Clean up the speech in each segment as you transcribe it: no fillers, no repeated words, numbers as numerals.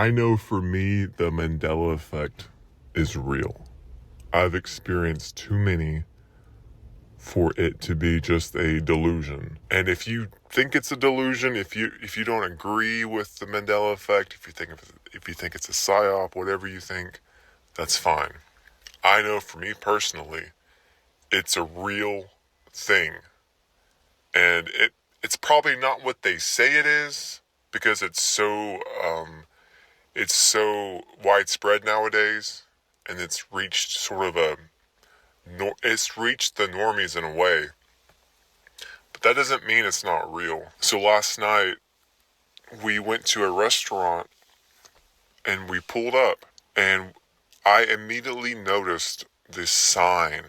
I know for me, the Mandela effect is real. I've experienced too many for it to be just a delusion. And if you think it's a delusion, if you don't agree with the Mandela effect, if you think it's a psyop, whatever you think, that's fine. I know for me personally, it's a real thing. And it's probably not what they say it is because it's so widespread nowadays, and it's reached it's reached the normies in a way. But that doesn't mean it's not real. So last night we went to a restaurant and we pulled up, and I immediately noticed this sign.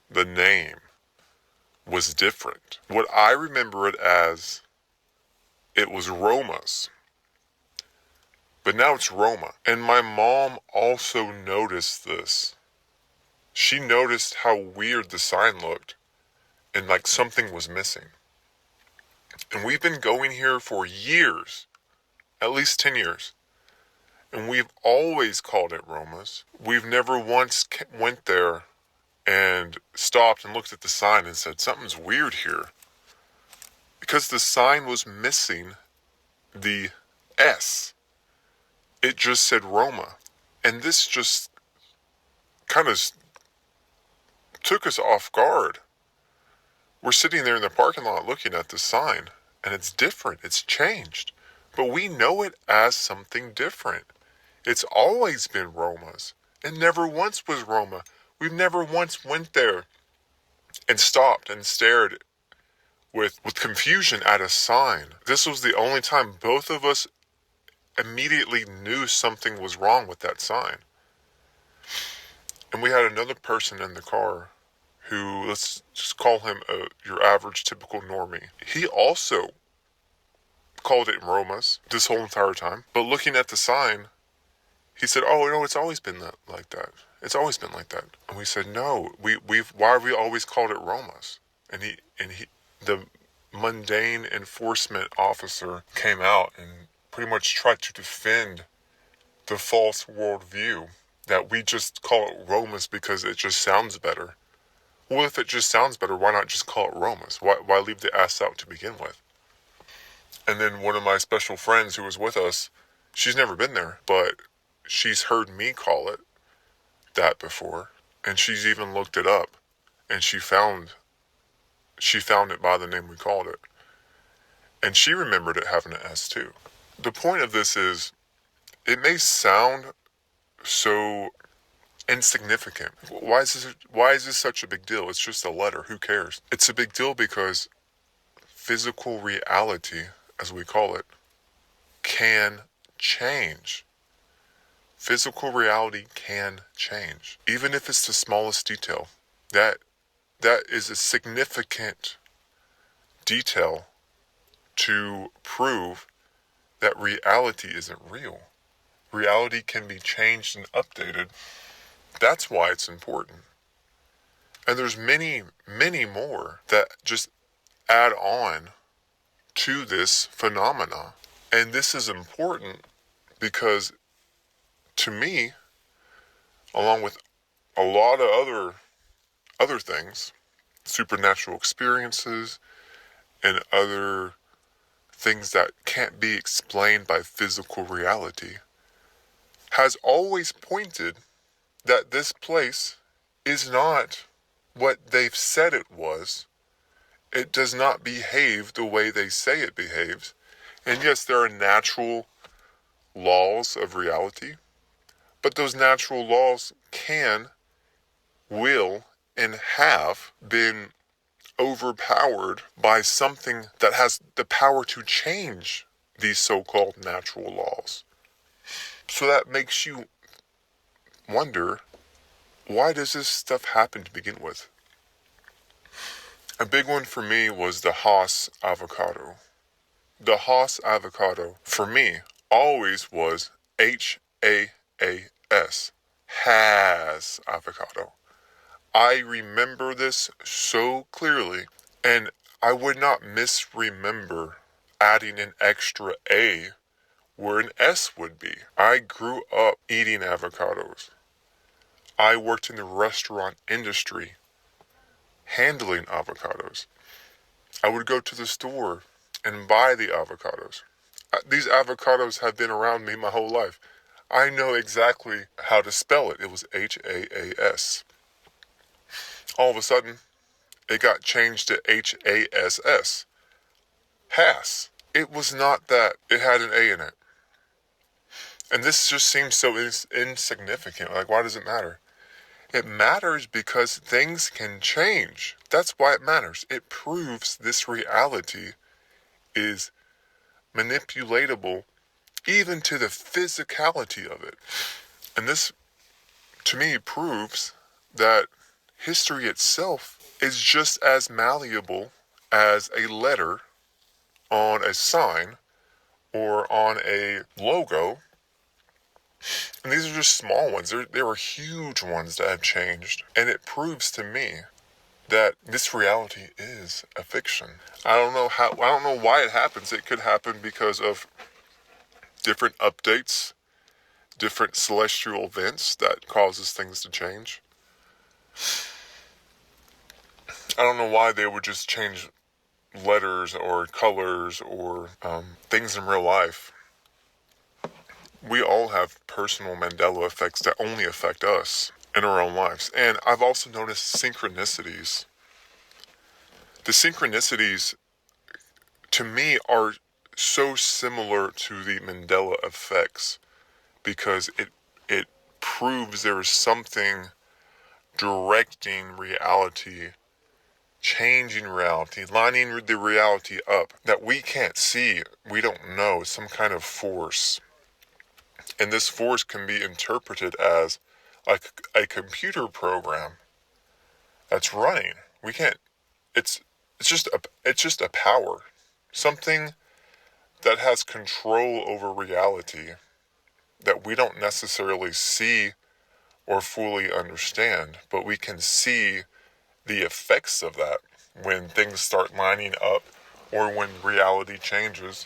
The name was different. What I remember it as, it was Roma's. But now it's Roma. And my mom also noticed this. She noticed how weird the sign looked and like something was missing. And we've been going here for years, at least 10 years. And we've always called it Roma's. We've never once went there and stopped and looked at the sign and said, something's weird here. Because the sign was missing the S. It just said Roma. And this just kind of took us off guard. We're sitting there in the parking lot looking at the sign, and it's different. It's changed. But we know it as something different. It's always been Roma's. It never once was Roma. We've never once went there and stopped and stared with confusion at a sign. This was the only time both of us immediately knew something was wrong with that sign. And we had another person in the car who, let's just call him your average typical normie. He also called it Roma's this whole entire time. But looking at the sign, he said, oh, no, it's always been like that. It's always been like that. And we said, no, why have we always called it Roma's? And the mundane enforcement officer came out and pretty much tried to defend the false worldview that we just call it Roma's because it just sounds better. Well, if it just sounds better, why not just call it Roma's? Why leave the S out to begin with? And then one of my special friends who was with us, she's never been there, but she's heard me call it that before, and she's even looked it up, and she found it by the name we called it, and she remembered it having an S too. The point of this is, it may sound so insignificant. Why is this such a big deal? It's just a letter. Who cares? It's a big deal because physical reality, as we call it, can change. Physical reality can change, even if it's the smallest detail. That is a significant detail to prove that reality isn't real. Reality can be changed and updated. That's why it's important. And there's many, many more that just add on to this phenomena. And this is important because, to me, along with a lot of other things, supernatural experiences and other things that can't be explained by physical reality, has always pointed that this place is not what they've said it was. It does not behave the way they say it behaves. And yes, there are natural laws of reality, but those natural laws will, and have been overpowered by something that has the power to change these so-called natural laws. So that makes you wonder, why does this stuff happen to begin with? A big one for me was the Hass avocado. The Hass avocado, for me, always was Haas, Hass avocado. I remember this so clearly, and I would not misremember adding an extra A where an S would be. I grew up eating avocados. I worked in the restaurant industry handling avocados. I would go to the store and buy the avocados. These avocados have been around me my whole life. I know exactly how to spell it. It was Haas. All of a sudden, it got changed to Hass. Hass. It was not that. It had an A in it. And this just seems so insignificant. Like, why does it matter? It matters because things can change. That's why it matters. It proves this reality is manipulatable even to the physicality of it. And this, to me, proves that history itself is just as malleable as a letter on a sign or on a logo. And these are just small ones. There are huge ones that have changed. And it proves to me that this reality is a fiction. I don't know why it happens. It could happen because of different updates, different celestial events that causes things to change. I don't know why they would just change letters or colors or things in real life. We all have personal Mandela effects that only affect us in our own lives. And I've also noticed synchronicities. The synchronicities, to me, are so similar to the Mandela effects because it proves there is something directing reality, changing reality, lining the reality up that we can't see, we don't know, some kind of force. And this force can be interpreted as like a computer program that's running. We can't, it's just a power, something that has control over reality that we don't necessarily see or fully understand, but we can see the effects of that when things start lining up or when reality changes.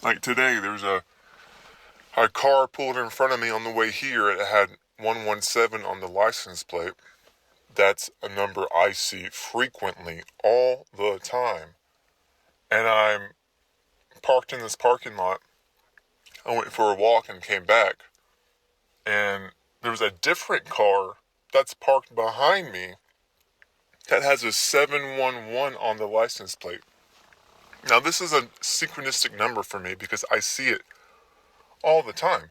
Like today, there's a car pulled in front of me on the way here. It had 117 on the license plate. That's a number I see frequently all the time. And I'm parked in this parking lot. I went for a walk and came back. And there was a different car that's parked behind me that has a 711 on the license plate. Now, this is a synchronistic number for me because I see it all the time.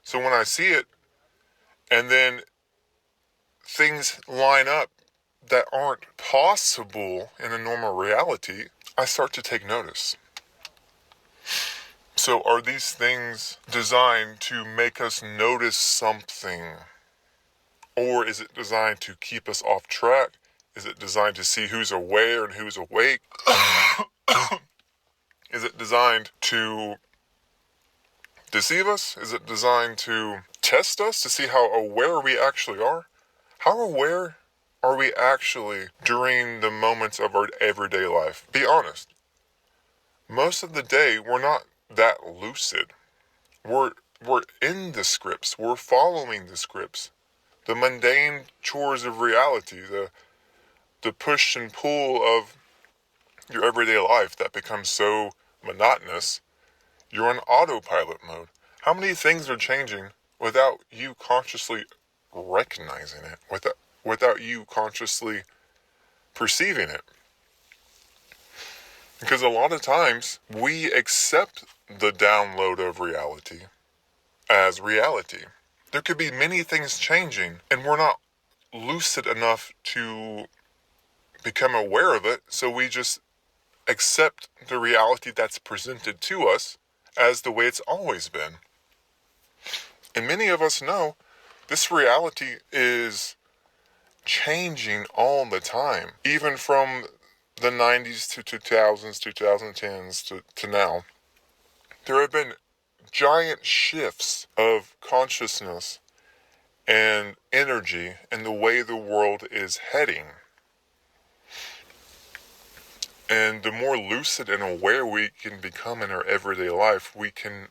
So when I see it, and then things line up that aren't possible in a normal reality, I start to take notice. So are these things designed to make us notice something? Or is it designed to keep us off track? Is it designed to see who's aware and who's awake? Is it designed to deceive us? Is it designed to test us to see how aware we actually are? How aware are we actually during the moments of our everyday life? Be honest. Most of the day, we're not that lucid. We're in the scripts. We're following the scripts. The mundane chores of reality, the push and pull of your everyday life that becomes so monotonous, you're on autopilot mode. How many things are changing without you consciously recognizing it, without you consciously perceiving it? Because a lot of times we accept the download of reality as reality. There could be many things changing and we're not lucid enough to become aware of it, so we just accept the reality that's presented to us as the way it's always been. And many of us know this reality is changing all the time, even from the 90s to 2000s, 2010s to now. There have been giant shifts of consciousness and energy in the way the world is heading. And the more lucid and aware we can become in our everyday life, we can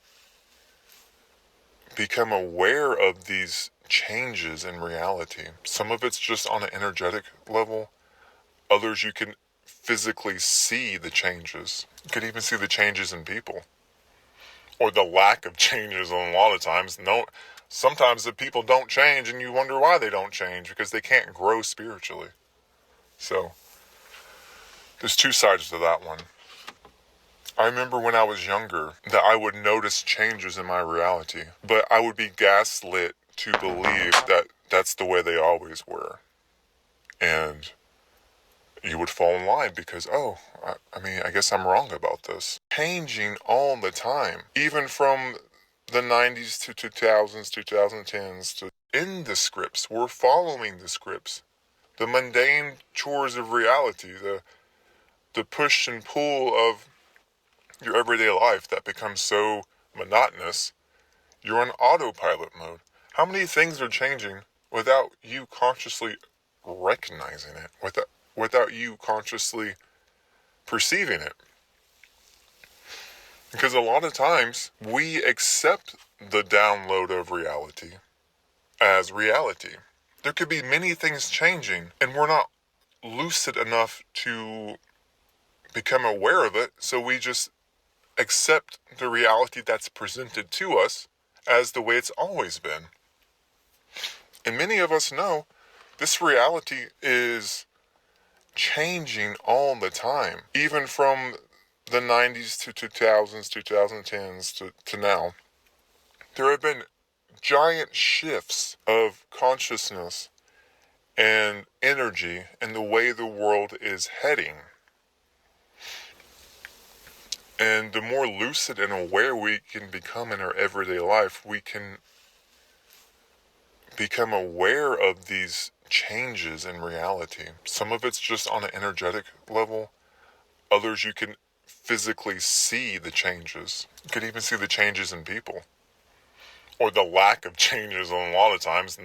become aware of these changes in reality. Some of it's just on an energetic level. Others you can physically see the changes. You could even see the changes in people. Or the lack of changes a lot of times. Sometimes the people don't change and you wonder why they don't change, because they can't grow spiritually. So there's two sides to that one. I remember when I was younger that I would notice changes in my reality, but I would be gaslit to believe that that's the way they always were. And you would fall in line because, I guess I'm wrong about this. Changing all the time, even from the 90s to 2000s, 2010s, to in the scripts. We're following the scripts. The mundane chores of reality, the push and pull of your everyday life that becomes so monotonous, you're on autopilot mode. How many things are changing without you consciously recognizing it, without you consciously perceiving it? Because a lot of times we accept the download of reality as reality. There could be many things changing and we're not lucid enough to become aware of it, so we just accept the reality that's presented to us as the way it's always been. And many of us know this reality is changing all the time, even from the 90s to 2000s, 2010s to now. There have been giant shifts of consciousness and energy in the way the world is heading. And the more lucid and aware we can become in our everyday life, we can become aware of these changes in reality. Some of it's just on an energetic level. Others you can physically see the changes. You could even see the changes in people. Or the lack of changes a lot of times.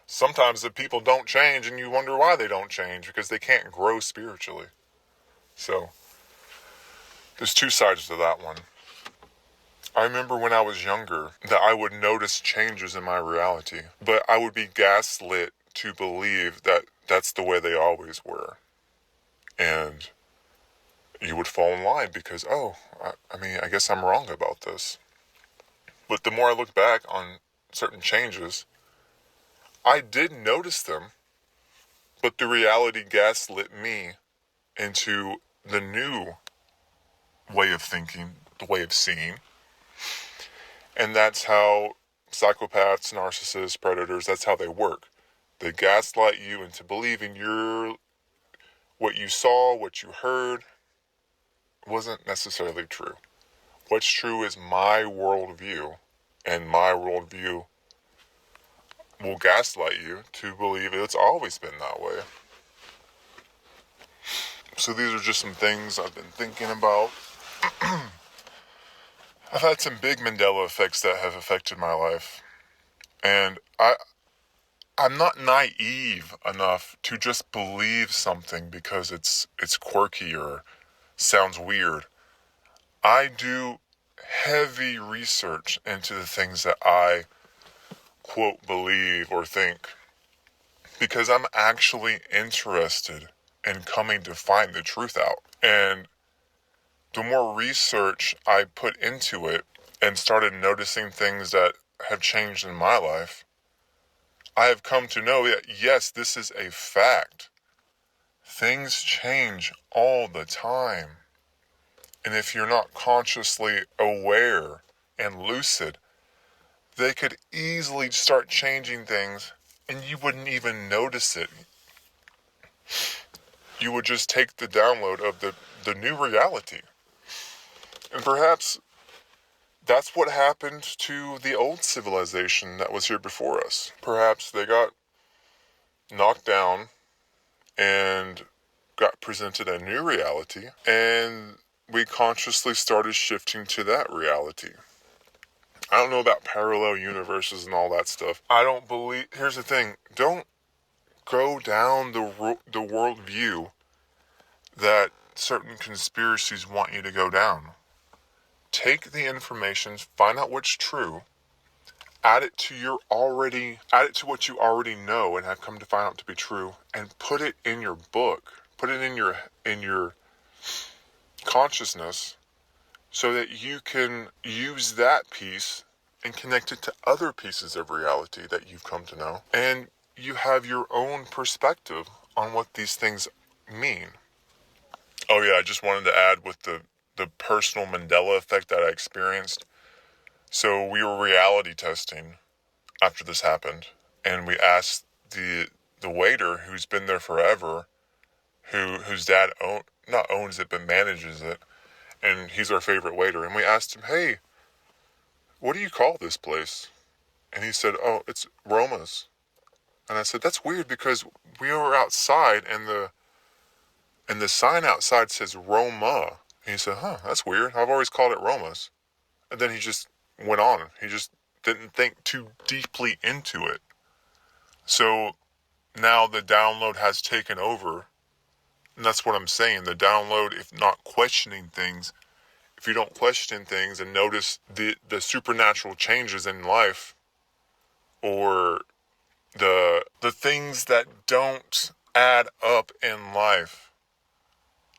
Sometimes the people don't change and you wonder why they don't change, because they can't grow spiritually. So there's two sides to that one. I remember when I was younger that I would notice changes in my reality, but I would be gaslit to believe that that's the way they always were. And you would fall in line because, I guess I'm wrong about this. But the more I look back on certain changes, I did notice them, but the reality gaslit me into the new way of thinking, the way of seeing. And that's how psychopaths, narcissists, predators, that's how they work. They gaslight you into believing what you saw, what you heard, wasn't necessarily true. What's true is my worldview, and my worldview will gaslight you to believe it's always been that way. So these are just some things I've been thinking about. I've had some big Mandela effects that have affected my life. And I'm not naive enough to just believe something because it's quirky or sounds weird. I do heavy research into the things that I, quote, believe or think, because I'm actually interested in coming to find the truth out. And the more research I put into it and started noticing things that have changed in my life, I have come to know that, yes, this is a fact. Things change all the time. And if you're not consciously aware and lucid, they could easily start changing things and you wouldn't even notice it. You would just take the download of the new reality. And perhaps that's what happened to the old civilization that was here before us. Perhaps they got knocked down and got presented a new reality, and we consciously started shifting to that reality. I don't know about parallel universes and all that stuff. Here's the thing, don't go down the worldview that certain conspiracies want you to go down. Take the information, find out what's true, add it to what you already know and have come to find out to be true, and put it in your book. Put it in your consciousness so that you can use that piece and connect it to other pieces of reality that you've come to know. And you have your own perspective on what these things mean. Oh yeah, I just wanted to add with the personal Mandela effect that I experienced. So we were reality testing after this happened, and we asked the waiter who's been there forever, whose dad not owns it but manages it, and he's our favorite waiter. And we asked him, "Hey, what do you call this place?" And he said, "Oh, it's Roma's." And I said, "That's weird because we were outside and the sign outside says Roma." And he said, "Huh, that's weird. I've always called it Roma's." And then he just went on. He just didn't think too deeply into it. So now the download has taken over. And that's what I'm saying. The download, if not questioning things, if you don't question things and notice the supernatural changes in life, or the things that don't add up in life,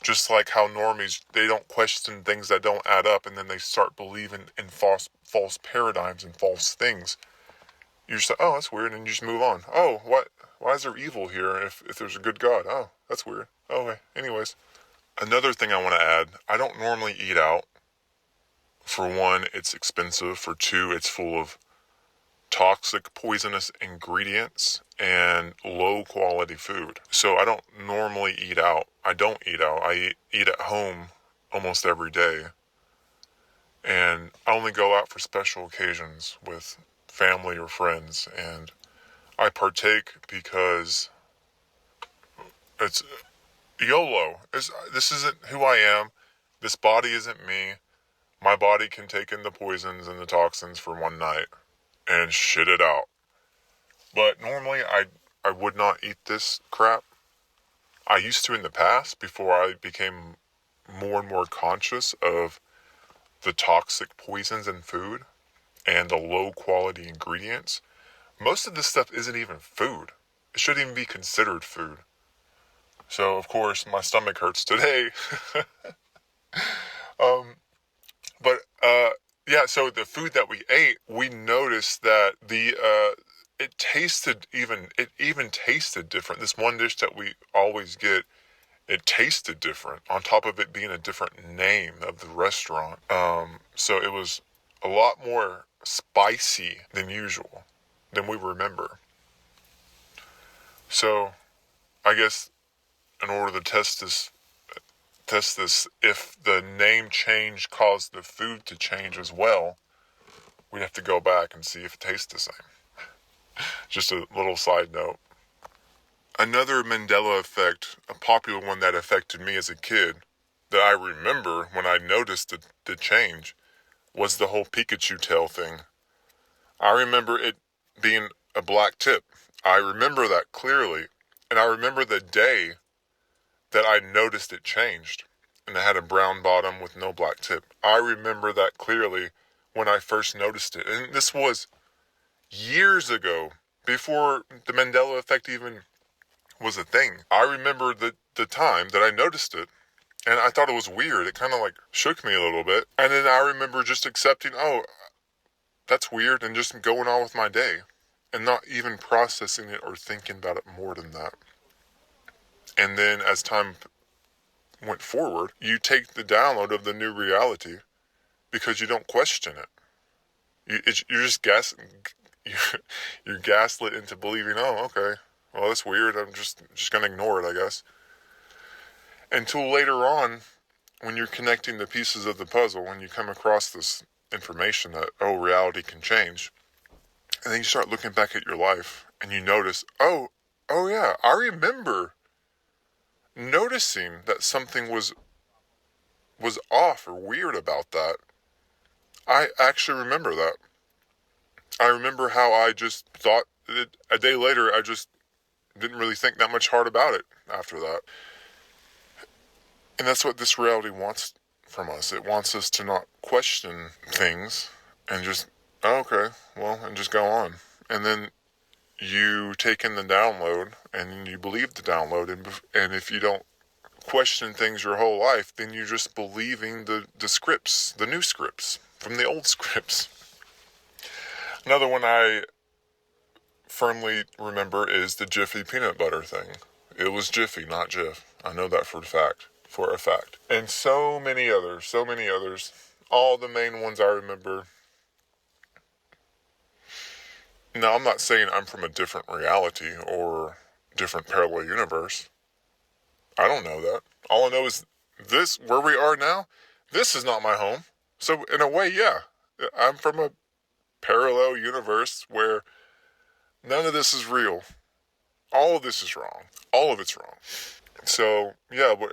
just like how normies, they don't question things that don't add up, and then they start believing in false paradigms and false things. You just say, "Oh, that's weird," and you just move on. "Oh, what? Why is there evil here if there's a good God? Oh, that's weird. Oh, okay." Anyways, another thing I want to add, I don't normally eat out. For one, it's expensive. For two, it's full of toxic, poisonous ingredients and low quality food. So I don't normally eat out. I don't eat out. I eat at home almost every day. And I only go out for special occasions with family or friends. And I partake because it's YOLO. This isn't who I am. This body isn't me. My body can take in the poisons and the toxins for one night and shit it out. But normally I would not eat this crap. I used to in the past before I became more and more conscious of the toxic poisons in food and the low quality ingredients. Most of this stuff isn't even food. It shouldn't even be considered food. So of course my stomach hurts today. But yeah, so the food that we ate, we noticed that it even tasted different. This one dish that we always get, it tasted different, on top of it being a different name of the restaurant. So it was a lot more spicy than usual, than we remember. So I guess in order to test this, if the name change caused the food to change as well, we'd have to go back and see if it tastes the same. Just a little side note. Another Mandela effect, a popular one that affected me as a kid, that I remember when I noticed the change, was the whole Pikachu tail thing. I remember it being a black tip. I remember that clearly. And I remember the day that I noticed it changed and it had a brown bottom with no black tip. I remember that clearly when I first noticed it. And this was years ago, before the Mandela effect even was a thing. I remember the time that I noticed it, and I thought it was weird. It kind of like shook me a little bit. And then I remember just accepting, "Oh, that's weird," and just going on with my day and not even processing it or thinking about it more than that. And then as time went forward, you take the download of the new reality because you don't question it. You're just you're gaslit into believing, "Oh, okay, well, that's weird. I'm just gonna ignore it, I guess." Until later on, when you're connecting the pieces of the puzzle, when you come across this information that, oh, reality can change, and then you start looking back at your life and you notice, oh yeah, I remember noticing that something was off or weird about that. I actually remember that. I remember how I just thought that a day later, I just didn't really think that much hard about it after that. And that's what this reality wants from us. It wants us to not question things and just, oh, okay, well, and just go on. And then you take in the download and you believe the download. And if you don't question things your whole life, then you're just believing the scripts, the new scripts from the old scripts. Another one I firmly remember is the Jiffy peanut butter thing. It was Jiffy, not Jif. I know that for a fact. And so many others. All the main ones I remember. Now, I'm not saying I'm from a different reality or different parallel universe. I don't know that. All I know is this, where we are now, this is not my home. So in a way, yeah, I'm from a parallel universe where none of this is real. All of this is wrong. All of it's wrong. So yeah, but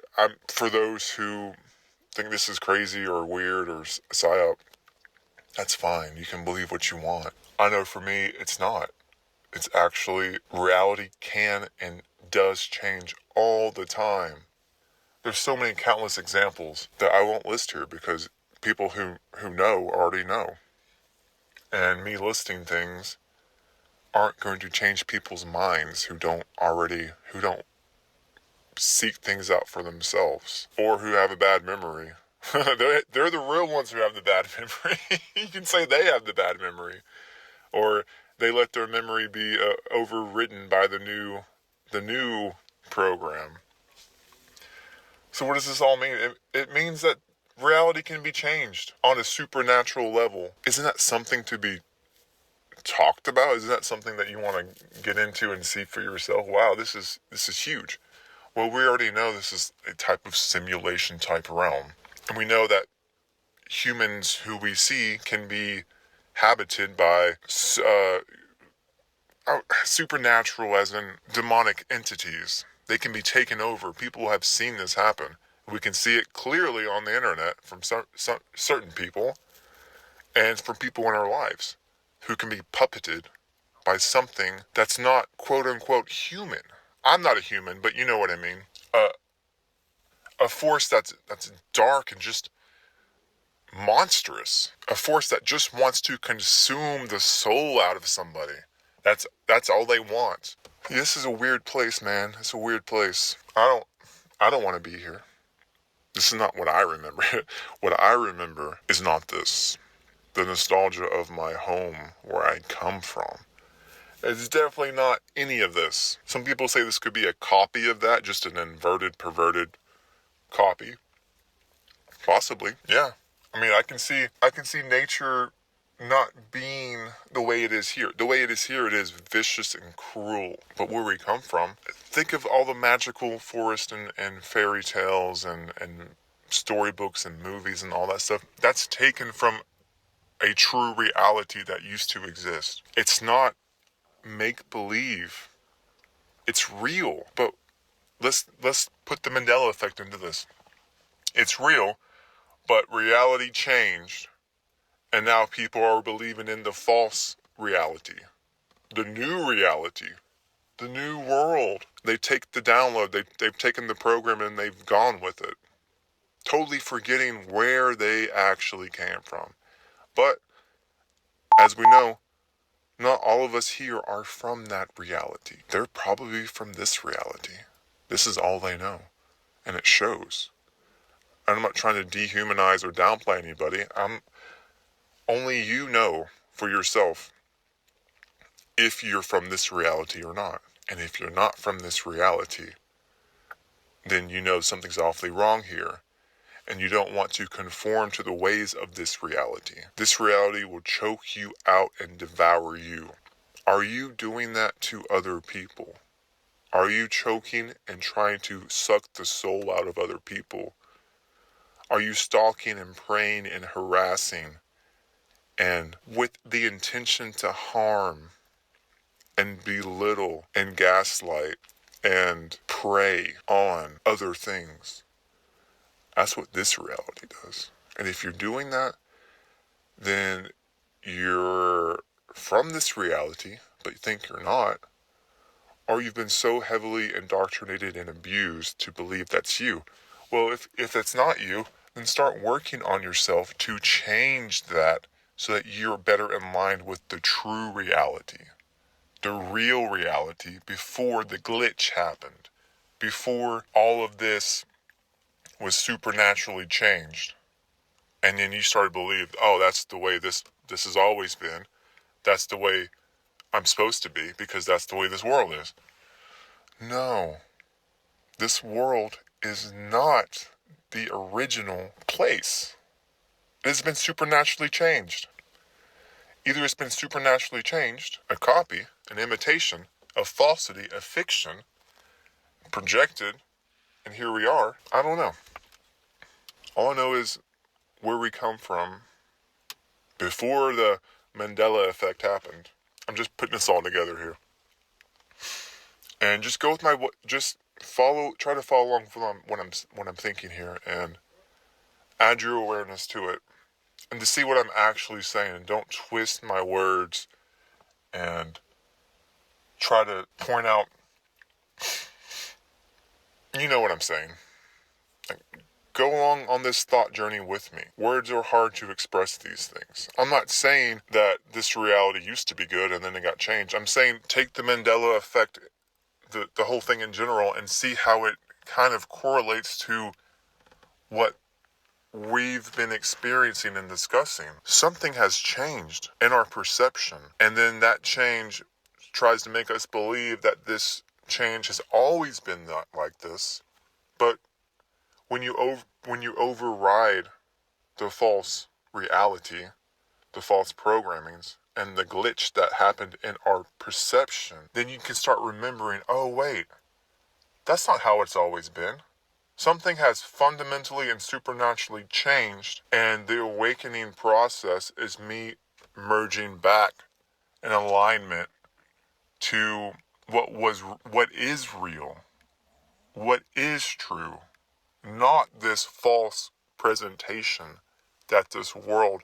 for those who think this is crazy or weird or psyop, that's fine. You can believe what you want. I know for me, it's not. It's actually, reality can and does change all the time. There's so many countless examples that I won't list here because people who know already know. And me listing things aren't going to change people's minds who don't seek things out for themselves or who have a bad memory. They're the real ones who have the bad memory. You can say they have the bad memory, or they let their memory be overridden by the new program. So what does this all mean? It means that reality can be changed on a supernatural level. Isn't that something to be talked about? Isn't that something that you want to get into and see for yourself? Wow, this is huge. Well, we already know this is a type of simulation type realm. And we know that humans who we see can be habited by supernatural, as in demonic entities. They can be taken over. People have seen this happen. We can see it clearly on the internet from certain people and from people in our lives who can be puppeted by something that's not quote unquote human. I'm not a human, but you know what I mean. A force that's dark and just monstrous. A force that just wants to consume the soul out of somebody. That's all they want. This is a weird place, man. It's a weird place. I don't want to be here. This is not what I remember. What I remember is not this. The nostalgia of my home, where I come from. It's definitely not any of this. Some people say this could be a copy of that, just an inverted, perverted copy. Possibly, yeah. I mean, I can see nature not being the way it is here. The way it is here, it is vicious and cruel. But where we come from, think of all the magical forest and fairy tales and storybooks and movies and all that stuff. That's taken from a true reality that used to exist. It's not make-believe. It's real. But let's put the Mandela effect into this. It's real, but reality changed. And now people are believing in the false reality, the new reality, the new world. They take the download, they've taken the program and they've gone with it, totally forgetting where they actually came from. But as we know, not all of us here are from that reality. They're probably from this reality. This is all they know, and it shows. I'm not trying to dehumanize or downplay anybody. Only you know for yourself if you're from this reality or not. And if you're not from this reality, then you know something's awfully wrong here. And you don't want to conform to the ways of this reality. This reality will choke you out and devour you. Are you doing that to other people? Are you choking and trying to suck the soul out of other people? Are you stalking and preying and harassing and with the intention to harm and belittle and gaslight and prey on other things? That's what this reality does. And if you're doing that, then you're from this reality, but you think you're not, or you've been so heavily indoctrinated and abused to believe that's you. Well, if it's not you, then start working on yourself to change that so that you're better in line with the true reality, the real reality before the glitch happened, before all of this was supernaturally changed. And then you started to believe, oh, that's the way this has always been. That's the way I'm supposed to be because that's the way this world is. No, this world is not the original place. It has been supernaturally changed. Either it's been supernaturally changed, a copy, an imitation, a falsity, a fiction, projected, and here we are. I don't know. All I know is where we come from before the Mandela effect happened. I'm just putting this all together here. And just go with try to follow along with what I'm thinking here and add your awareness to it and to see what I'm actually saying. Don't twist my words and try to point out, you know what I'm saying. Go along on this thought journey with me. Words are hard to express these things. I'm not saying that this reality used to be good and then it got changed. I'm saying take the Mandela effect, the whole thing in general, and see how it kind of correlates to what we've been experiencing and discussing. Something has changed in our perception, and then that change tries to make us believe that this change has always been like this. But when you override the false reality, the false programmings, and the glitch that happened in our perception, then you can start remembering, oh wait, that's not how it's always been. Something has fundamentally and supernaturally changed, and the awakening process is me merging back in alignment to what is real, what is true, not this false presentation that this world